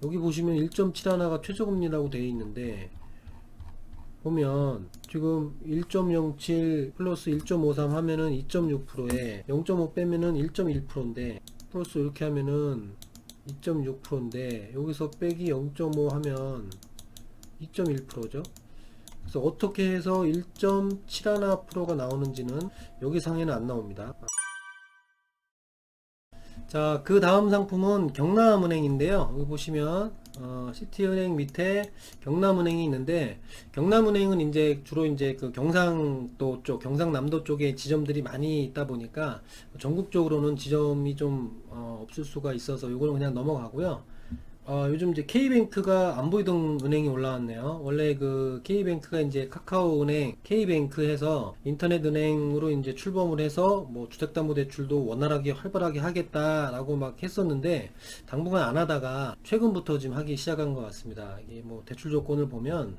여기 보시면 1.71가 최저금리라고 되어 있는데, 보면 지금 1.07 플러스 1.53 하면은 2.6%에 0.5 빼면은 1.1%인데, 플러스 이렇게 하면은 2.6%인데, 여기서 빼기 0.5 하면 2.1%죠. 그래서 어떻게 해서 1.71%가 나오는지는 여기 상에는 안 나옵니다. 자, 그 다음 상품은 경남은행인데요. 여기 보시면 시티은행 밑에 경남은행이 있는데, 경남은행은 이제 주로 이제 그 경상도 쪽, 경상남도 쪽에 지점들이 많이 있다 보니까 전국적으로는 지점이 좀 없을 수가 있어서 이거는 그냥 넘어가고요. 요즘 이제 K뱅크가 안 보이던 은행이 올라왔네요. 원래 그 K뱅크가 이제 카카오은행, K뱅크 해서 인터넷 은행으로 이제 출범을 해서 뭐 주택담보대출도 원활하게 활발하게 하겠다라고 막 했었는데, 당분간 안 하다가 최근부터 지금 하기 시작한 것 같습니다. 이게 뭐 대출 조건을 보면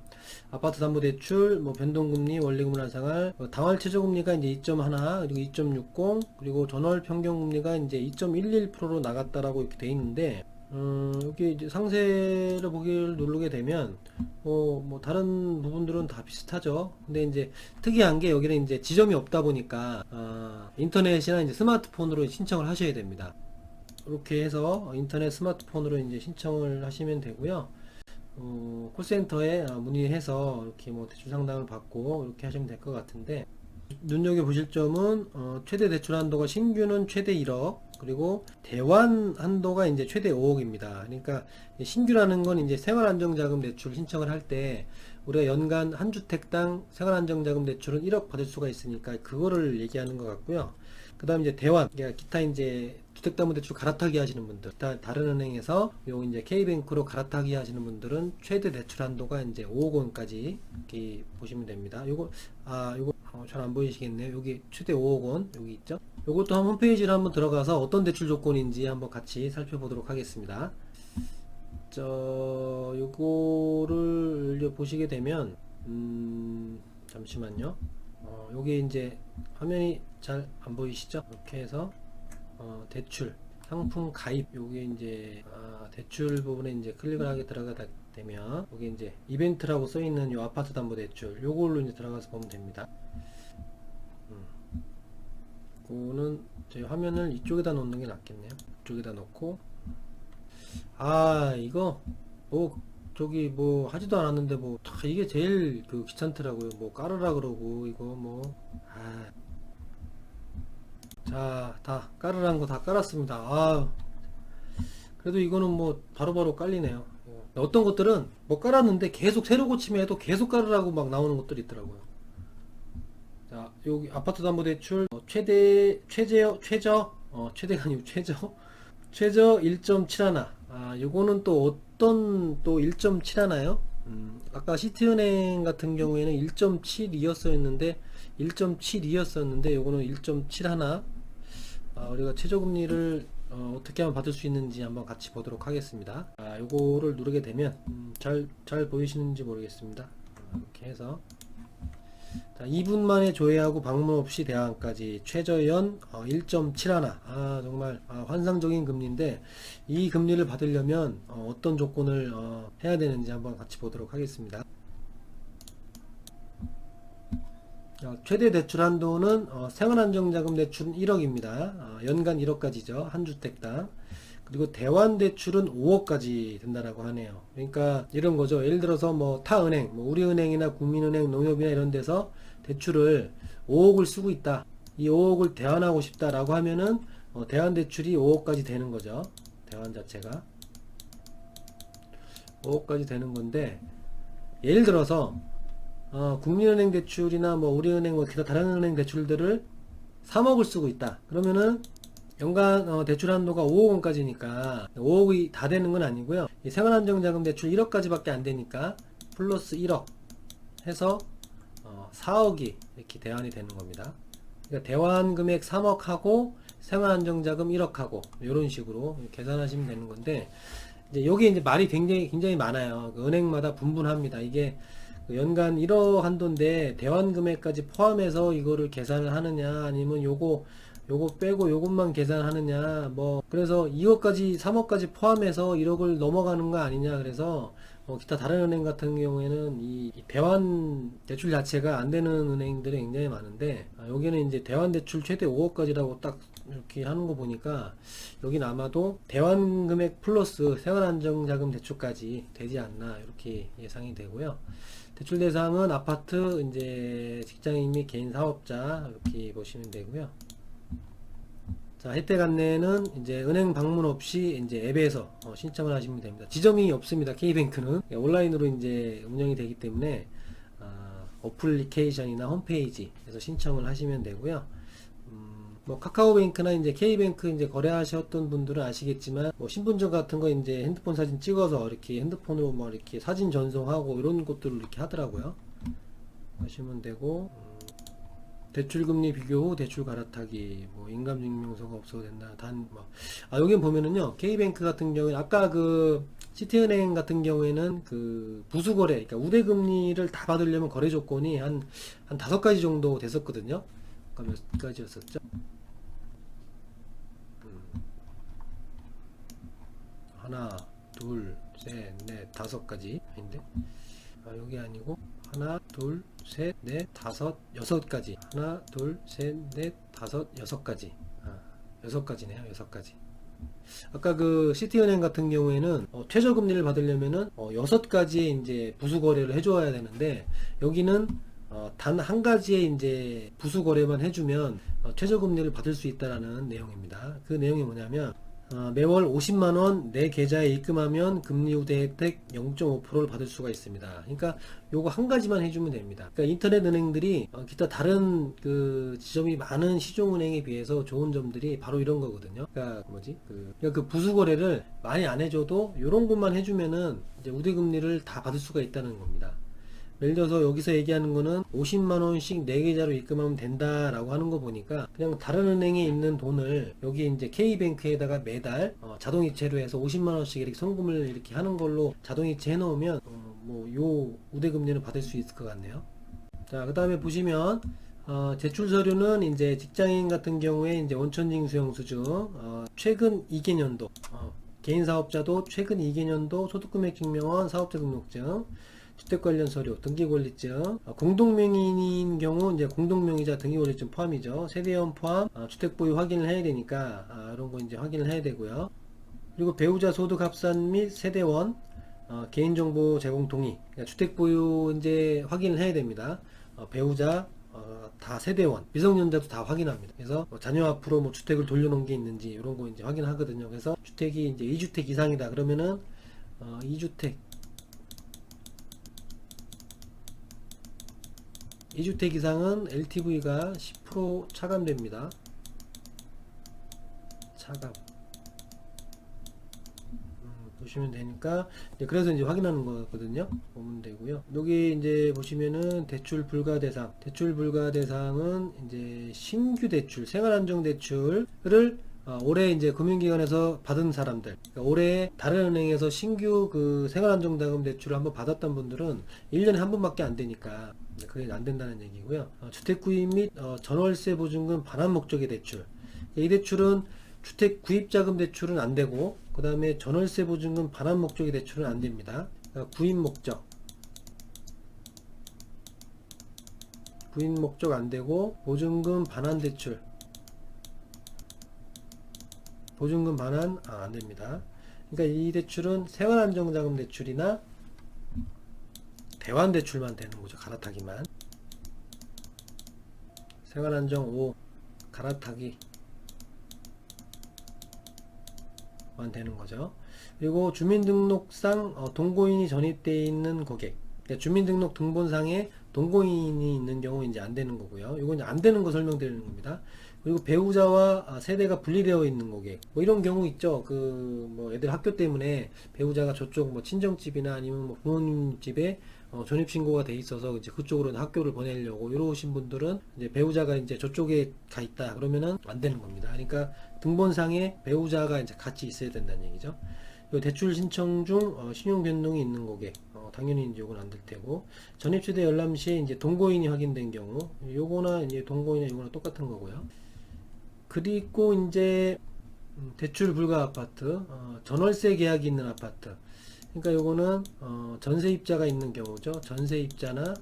아파트 담보대출, 뭐 변동금리, 원리금을 한상할, 당월 최저금리가 이제 2.1, 그리고 2.60, 그리고 전월 평균금리가 이제 2.11%로 나갔다라고 이렇게 돼 있는데, 여기 이제 상세를 보기를 누르게 되면, 뭐, 다른 부분들은 다 비슷하죠. 근데 이제 특이한 게 여기는 이제 지점이 없다 보니까, 인터넷이나 이제 스마트폰으로 신청을 하셔야 됩니다. 이렇게 해서 인터넷 스마트폰으로 이제 신청을 하시면 되고요. 콜센터에 문의해서 이렇게 뭐 대출 상담을 받고 이렇게 하시면 될 것 같은데, 눈여겨보실 점은 최대 대출 한도가 신규는 최대 1억, 그리고 대환 한도가 이제 최대 5억입니다. 그러니까 신규라는 건 이제 생활안정자금 대출 신청을 할 때 우리가 연간 한 주택당 생활안정자금 대출은 1억 받을 수가 있으니까 그거를 얘기하는 것 같고요. 그 다음 이제 대환, 그러니까 기타 이제 주택담보대출 갈아타기 하시는 분들, 다른 은행에서 요 이제 K뱅크로 갈아타기 하시는 분들은 최대 대출 한도가 이제 5억 원까지 이렇게 보시면 됩니다. 요거 잘 안 보이시겠네요. 여기 최대 5억 원 여기 있죠. 요것도 한 홈페이지를 한번 들어가서 어떤 대출 조건인지 한번 같이 살펴보도록 하겠습니다. 요거를 보시게 되면, 잠시만요. 요게 이제 화면이 잘 안 보이시죠? 이렇게 해서 대출 상품 가입, 요게 이제 대출 부분에 이제 클릭을 하게 들어가다 되면 여기 이제 이벤트라고 써 있는 요 아파트 담보 대출, 요걸로 이제 들어가서 보면 됩니다. 이거는 제 화면을 이쪽에다 놓는 게 낫겠네요. 이쪽에다 놓고, 이거 뭐 저기 뭐 하지도 않았는데 뭐 다 이게 제일 그 귀찮더라고요. 뭐 깔으라 그러고 이거 뭐 자, 다 깔으라는 거 다 깔았습니다. 그래도 이거는 뭐 바로바로 깔리네요. 어떤 것들은 뭐 깔았는데 계속 새로 고치면 해도 계속 깔으라고 막 나오는 것들이 있더라고요. 자, 여기 아파트 담보대출 최대가 아니고 최저 1.71. 요거는 또 어떤 또 1.71요? 아까 시티은행 같은 경우에는 1.72였었는데 요거는 1.71. 우리가 최저금리를 어떻게 하면 받을 수 있는지 한번 같이 보도록 하겠습니다. 요거를 누르게 되면 잘 보이시는지 모르겠습니다. 이렇게 해서, 자, 2분 만에 조회하고 방문 없이 대항까지 최저연 1.71. 정말 환상적인 금리인데, 이 금리를 받으려면 어떤 조건을 해야 되는지 한번 같이 보도록 하겠습니다. 최대 대출 한도는 생활안정자금 대출은 1억입니다. 연간 1억까지죠. 한 주택당. 그리고 대환 대출은 5억까지 된다라고 하네요. 그러니까 이런 거죠. 예를 들어서 뭐 타 은행, 뭐 우리은행이나 국민은행, 농협이나 이런 데서 대출을 5억을 쓰고 있다. 이 5억을 대환하고 싶다라고 하면은 대환 대출이 5억까지 되는 거죠. 대환 자체가 5억까지 되는 건데, 예를 들어서 국민은행 대출이나 뭐 우리은행 뭐 기타 다른 은행 대출들을 3억을 쓰고 있다. 그러면은 연간 대출 한도가 5억 원까지니까 5억이 다 되는 건 아니고요. 이 생활안정자금 대출 1억까지밖에 안 되니까 플러스 1억 해서 4억이 이렇게 대환이 되는 겁니다. 그러니까 대환 금액 3억 하고 생활안정자금 1억 하고 이런 식으로 계산하시면 되는 건데, 이제 여기 이제 말이 굉장히 많아요. 그 은행마다 분분합니다. 이게 연간 1억 한도인데 대환 금액까지 포함해서 이거를 계산을 하느냐, 아니면 요거 요거 빼고 요것만 계산하느냐, 뭐 그래서 2억까지 3억까지 포함해서 1억을 넘어가는 거 아니냐. 그래서 기타 다른 은행 같은 경우에는 이 대환 대출 자체가 안 되는 은행들이 굉장히 많은데, 여기는 이제 대환 대출 최대 5억까지라고 딱 이렇게 하는 거 보니까 여긴 아마도 대환 금액 플러스 생활안정자금 대출까지 되지 않나 이렇게 예상이 되고요. 대출 대상은 아파트, 이제 직장인 및 개인 사업자 이렇게 보시면 되고요. 자, 혜택 안내는 이제 은행 방문 없이 이제 앱에서 신청을 하시면 됩니다. 지점이 없습니다. K뱅크는 온라인으로 이제 운영이 되기 때문에 어플리케이션이나 홈페이지에서 신청을 하시면 되고요. 뭐 카카오뱅크나 이제 K뱅크 이제 거래하셨던 분들은 아시겠지만, 뭐 신분증 같은 거 이제 핸드폰 사진 찍어서 이렇게 핸드폰으로 뭐 이렇게 사진 전송하고 이런 것들을 이렇게 하더라고요. 하시면 되고, 대출금리 비교 후 대출 갈아타기, 뭐 인감증명서가 없어도 된다. 여기 보면은요, K뱅크 같은 경우에 아까 그 시티은행 같은 경우에는 그 부수거래, 그러니까 우대금리를 다 받으려면 거래 조건이 한 5가지 정도 됐었거든요. 아까 몇 가지였었죠? 하나, 둘, 셋, 넷, 5가지. 아닌데? 여기 아니고, 하나, 둘, 셋, 넷, 다섯, 6가지. 하나, 둘, 셋, 넷, 다섯, 6가지. 6가지네요. 6가지. 아까 그 시티은행 같은 경우에는 최저금리를 받으려면은 6가지의 이제 부수거래를 해줘야 되는데, 여기는 단 한 가지의 이제 부수거래만 해주면 최저금리를 받을 수 있다라는 내용입니다. 그 내용이 뭐냐면, 매월 50만원 내 계좌에 입금하면 금리 우대 혜택 0.5%를 받을 수가 있습니다. 그러니까 요거 한 가지만 해주면 됩니다. 그러니까 인터넷 은행들이 기타 다른 그 지점이 많은 시중은행에 비해서 좋은 점들이 바로 이런 거거든요. 그러니까 그 부수거래를 많이 안 해줘도 요런 것만 해주면은 이제 우대금리를 다 받을 수가 있다는 겁니다. 예를 들어서 여기서 얘기하는 거는 50만원씩 내 계좌로 입금하면 된다라고 하는 거 보니까, 그냥 다른 은행에 있는 돈을 여기 이제 K뱅크에다가 매달 자동이체로 해서 50만원씩 이렇게 송금을 이렇게 하는 걸로 자동이체 해놓으면 뭐 요 우대금리는 받을 수 있을 것 같네요. 자, 그 다음에 보시면 제출 서류는 이제 직장인 같은 경우에 이제 원천징수 영수증, 최근 2개년도, 개인 사업자도 최근 2개년도 소득금액 증명원, 사업자 등록증, 주택 관련 서류, 등기권리증, 공동명의인 경우 이제 공동명의자 등기권리증 포함이죠. 세대원 포함, 주택 보유 확인을 해야 되니까 이런 거 이제 확인을 해야 되고요. 그리고 배우자 소득 합산 및 세대원, 개인정보 제공 동의, 그러니까 주택 보유 이제 확인을 해야 됩니다. 배우자 다 세대원, 미성년자도 다 확인합니다. 그래서 자녀 앞으로 뭐 주택을 돌려놓은 게 있는지 이런 거 이제 확인하거든요. 그래서 주택이 이제 2주택 이상이다 그러면은 2주택 이상은 LTV가 10% 차감됩니다. 차감. 보시면 되니까, 그래서 이제 확인하는 거거든요. 보면 되고요. 여기 이제 보시면은 대출 불가 대상. 대출 불가 대상은 이제 신규 대출, 생활안정 대출을 올해 이제 금융기관에서 받은 사람들, 그러니까 올해 다른 은행에서 신규 그 생활안정자금 대출을 한번 받았던 분들은 1년에 한 번밖에 안 되니까 그게 안 된다는 얘기고요. 주택 구입 및 전월세 보증금 반환 목적의 대출. 이 대출은 주택 구입자금 대출은 안 되고, 그 다음에 전월세 보증금 반환 목적의 대출은 안 됩니다. 그러니까 구입 목적 안 되고, 보증금 반환 대출, 보증금 반환 안 됩니다. 그러니까 이 대출은 생활안정자금 대출이나 대환 대출만 되는 거죠. 갈아타기만. 생활안정 5 갈아타기 만 되는 거죠. 그리고 주민등록상 동거인이 전입되어 있는 고객, 그러니까 주민등록 등본상에 동거인이 있는 경우 이제 안 되는 거고요. 이건 이제 안 되는 거 설명드리는 겁니다. 그리고 배우자와 세대가 분리되어 있는 고객, 뭐 이런 경우 있죠. 그 뭐 애들 학교 때문에 배우자가 저쪽 뭐 친정집이나 아니면 뭐 부모님 집에 전입신고가 돼 있어서 이제 그쪽으로 학교를 보내려고 이러신 분들은 이제 배우자가 이제 저쪽에 가 있다 그러면은 안 되는 겁니다. 그러니까 등본상에 배우자가 이제 같이 있어야 된다는 얘기죠. 대출 신청 중 신용 변동이 있는 고객, 당연히 이제 요건 안 될 테고, 전입세대 열람 시에 이제 동거인이 확인된 경우, 요거나 이제 동거인이나 요거나 똑같은 거고요. 그리고 이제 대출 불가 아파트, 전월세 계약이 있는 아파트. 그러니까 요거는 전세입자가 있는 경우죠. 전세입자나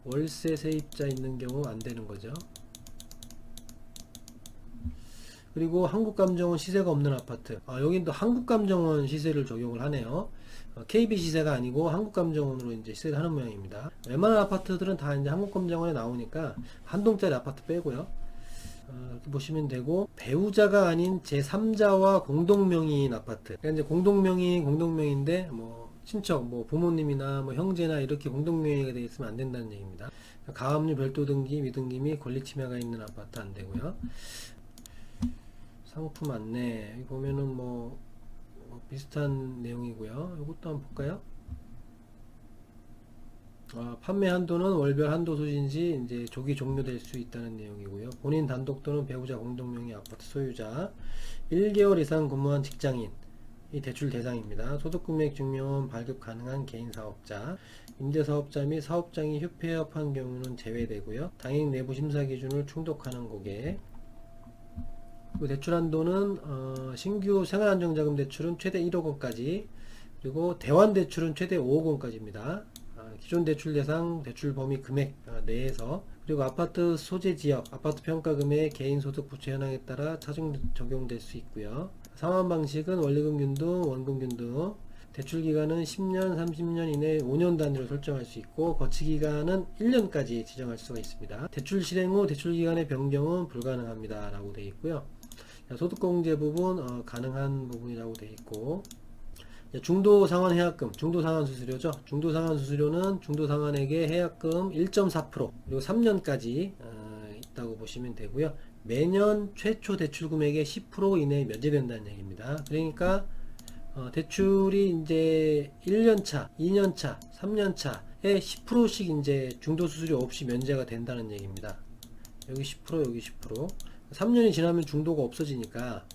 월세 세입자 있는 경우 안 되는 거죠. 그리고 한국감정원 시세가 없는 아파트. 여긴 또 한국감정원 시세를 적용을 하네요. KB 시세가 아니고 한국감정원으로 이제 시세를 하는 모양입니다. 웬만한 아파트들은 다 이제 한국감정원에 나오니까 한 동짜리 아파트 빼고요. 이렇게 보시면 되고, 배우자가 아닌 제3자와 공동명의인 아파트. 그러니까 이제 공동명의인데 뭐 친척, 뭐 부모님이나 뭐 형제나 이렇게 공동명의가 되어 있으면 안 된다는 얘기입니다. 가압류, 별도 등기, 미등기 및 권리 침해가 있는 아파트 안 되고요. 상품 안내 여기 보면은 뭐 비슷한 내용이고요. 이것도 한번 볼까요? 판매 한도는 월별 한도 소진시 이제 조기 종료될 수 있다는 내용이고요. 본인 단독 또는 배우자 공동명의 아파트 소유자 1개월 이상 근무한 직장인 이 대출 대상입니다. 소득금액 증명은 발급 가능한 개인 사업자, 임대사업자 및 사업장이 휴폐업한 경우는 제외되고요. 당행 내부 심사 기준을 충족하는 고객. 대출 한도는 신규 생활안정자금 대출은 최대 1억 원까지, 그리고 대환 대출은 최대 5억 원까지입니다. 기존 대출 대상 대출 범위 금액 내에서, 그리고 아파트 소재 지역, 아파트 평가금의 개인 소득 부채 현황에 따라 차등 적용될 수 있고요. 상환 방식은 원리금 균등, 원금 균등. 대출 기간은 10년, 30년 이내 5년 단위로 설정할 수 있고, 거치 기간은 1년까지 지정할 수가 있습니다. 대출 실행 후 대출 기간의 변경은 불가능합니다 라고 되어 있고요. 소득공제 부분 가능한 부분이라고 되어 있고, 중도상환 해약금, 중도상환 수수료죠. 중도상환 수수료는 중도상환에게 해약금 1.4% 그리고 3년까지 있다고 보시면 되고요. 매년 최초 대출 금액의 10% 이내에 면제된다는 얘기입니다. 그러니까 대출이 이제 1년차, 2년차, 3년차에 10%씩 이제 중도 수수료 없이 면제가 된다는 얘기입니다. 여기 10%, 여기 10%. 3년이 지나면 중도가 없어지니까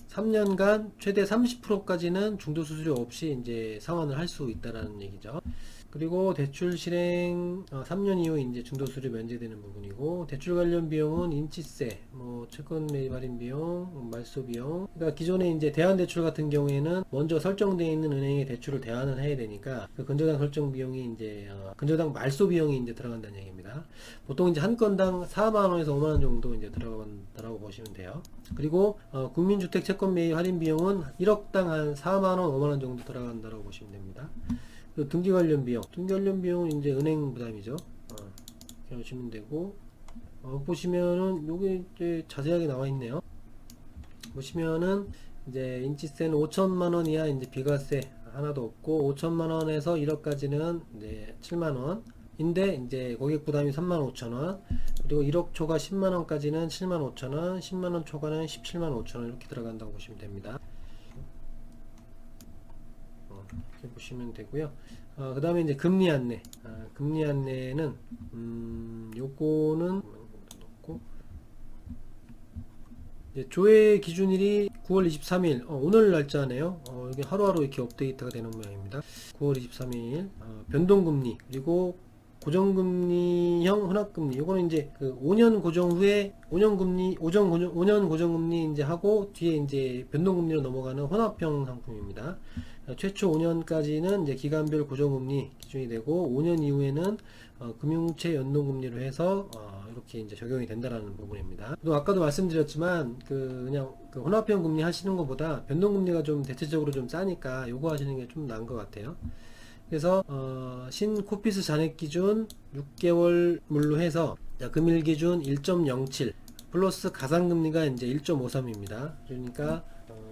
3년간 최대 30%까지는 중도 수수료 없이 이제 상환을 할 수 있다라는 얘기죠. 그리고 대출 실행 3년 이후 이제 중도 수수료 면제되는 부분이고, 대출 관련 비용은 인치세, 뭐 채권 매입 할인 비용, 말소 비용. 그러니까 기존에 이제 대환 대출 같은 경우에는 먼저 설정되어 있는 은행에 대출을 대환을 해야 되니까 그 근저당 설정 비용이 이제 근저당 말소 비용이 이제 들어간다는 얘기입니다. 보통 이제 한 건당 4만 원에서 5만 원 정도 이제 들어간다라고 보시면 돼요. 그리고 국민주택 채권 매입 할인 비용은 1억당 한 4만 원, 5만 원 정도 들어간다라고 보시면 됩니다. 등기 관련 비용, 등기 관련 비용은 이제 은행 부담이죠. 이렇게 하시면 되고, 보시면은 요게 이제 자세하게 나와 있네요. 보시면은 이제 인치세는 5천만 원 이하 이제 비과세 하나도 없고, 5천만 원에서 1억까지는 이제 7만 원. 인데 이제 고객 부담이 35,000원, 그리고 1억 초과 10만 원까지는 7만 5천 원, 10만 원 초과는 17만 5천 원 이렇게 들어간다고 보시면 됩니다. 이렇게 보시면 되고요. 그 다음에 이제 금리 안내. 금리 안내는 요거는 놓고, 이제 조회 기준일이 9월 23일 오늘 날짜네요. 이게 하루하루 이렇게 업데이트가 되는 모양입니다. 9월 23일 변동금리, 그리고 고정금리형 혼합금리. 요거는 이제 그 5년 고정 후에 5년 금리, 5년 고정금리 이제 하고 뒤에 이제 변동금리로 넘어가는 혼합형 상품입니다. 최초 5년까지는 이제 기간별 고정금리 기준이 되고, 5년 이후에는 금융채 연동금리로 해서 이렇게 이제 적용이 된다라는 부분입니다. 또 아까도 말씀드렸지만 그냥 혼합형 금리 하시는 것보다 변동금리가 좀 대체적으로 좀 싸니까 요거 하시는 게 좀 나은 것 같아요. 그래서 신코피스 잔액 기준 6개월 물로 해서 금일 기준 1.07 플러스 가상금리가 이제 1.53입니다. 그러니까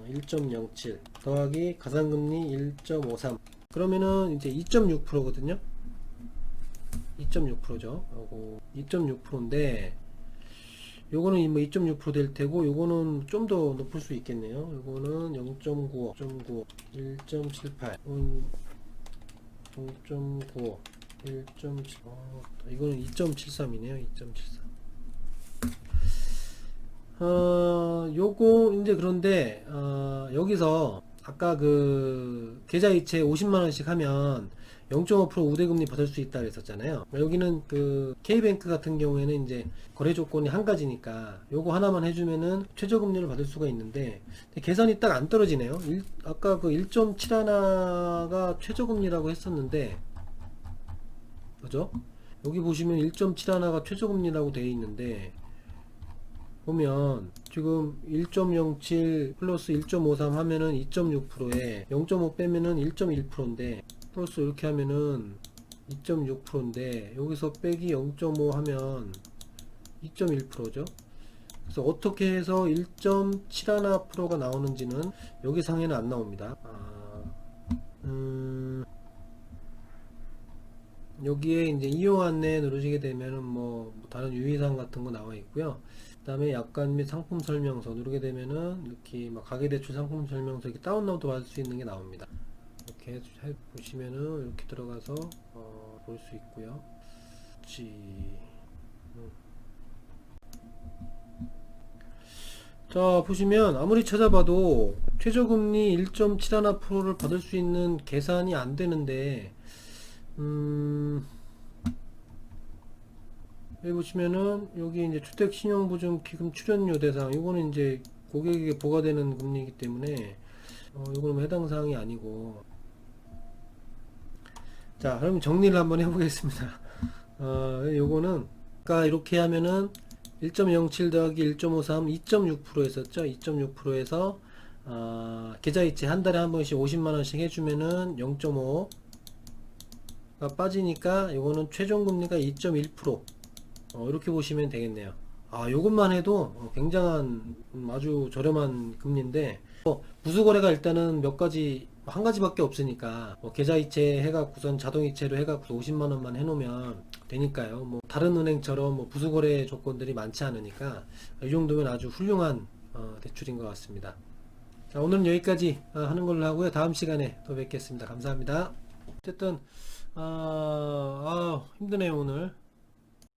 1.07 더하기 가상금리 1.53 그러면은 이제 2.6%거든요. 2.6%죠. 2.6%인데 요거는 뭐 2.6% 될 테고, 요거는 좀 더 높을 수 있겠네요. 요거는 0.95, 0.95, 1.78, 0.95, 1.7, 이거는 2.73이네요. 2.73. 요거 이제 그런데 여기서 아까 그 계좌이체 50만원씩 하면 0.5% 우대금리 받을 수 있다 그랬었잖아요. 여기는 그 K뱅크 같은 경우에는 이제 거래 조건이 한 가지니까 요거 하나만 해주면은 최저금리를 받을 수가 있는데 계산이 딱 안 떨어지네요. 아까 그 1.71가 최저금리라고 했었는데 그죠? 여기 보시면 1.71가 최저금리라고 되어 있는데 보면 지금 1.07 플러스 1.53 하면은 2.6%에 0.5 빼면은 1.1%인데 플러스 이렇게 하면은 2.6%인데 여기서 빼기 0.5 하면 2.1%죠. 그래서 어떻게 해서 1.71%가 나오는지는 여기 상에는 안 나옵니다. 여기에 이제 이용 안내 누르시게 되면은 뭐 다른 유의사항 같은 거 나와 있고요. 그 다음에 약관 및 상품 설명서 누르게 되면은 이렇게 막 가계대출 상품 설명서 이렇게 다운로드 받을 수 있는 게 나옵니다. 이렇게 보시면은 이렇게 들어가서 볼 수 있고요. 자 보시면 아무리 찾아봐도 최저금리 1.71%를 받을 수 있는 계산이 안 되는데 여기 보시면은 여기 이제 주택신용보증기금 출연료 대상 이거는 이제 고객에게 부과되는 금리이기 때문에 이거는 뭐 해당 사항이 아니고 자 그럼 정리를 한번 해보겠습니다. 요거는 아까 이렇게 하면은 1.07 더하기 1.53 2.6% 했었죠. 2.6%에서 계좌이체 한 달에 한 번씩 50만원씩 해주면은 0.5가 빠지니까 요거는 최종금리가 2.1% 이렇게 보시면 되겠네요. 요것만 해도 굉장한 아주 저렴한 금리인데 부수거래가 일단은 몇 가지 한 가지밖에 없으니까 계좌이체 해갖고선 자동이체로 해갖고 50만원만 해놓으면 되니까요. 뭐 다른 은행처럼 뭐 부수거래 조건들이 많지 않으니까 이 정도면 아주 훌륭한 대출인 것 같습니다. 자, 오늘은 여기까지 하는 걸로 하고요. 다음 시간에 또 뵙겠습니다. 감사합니다. 어쨌든 힘드네요 오늘.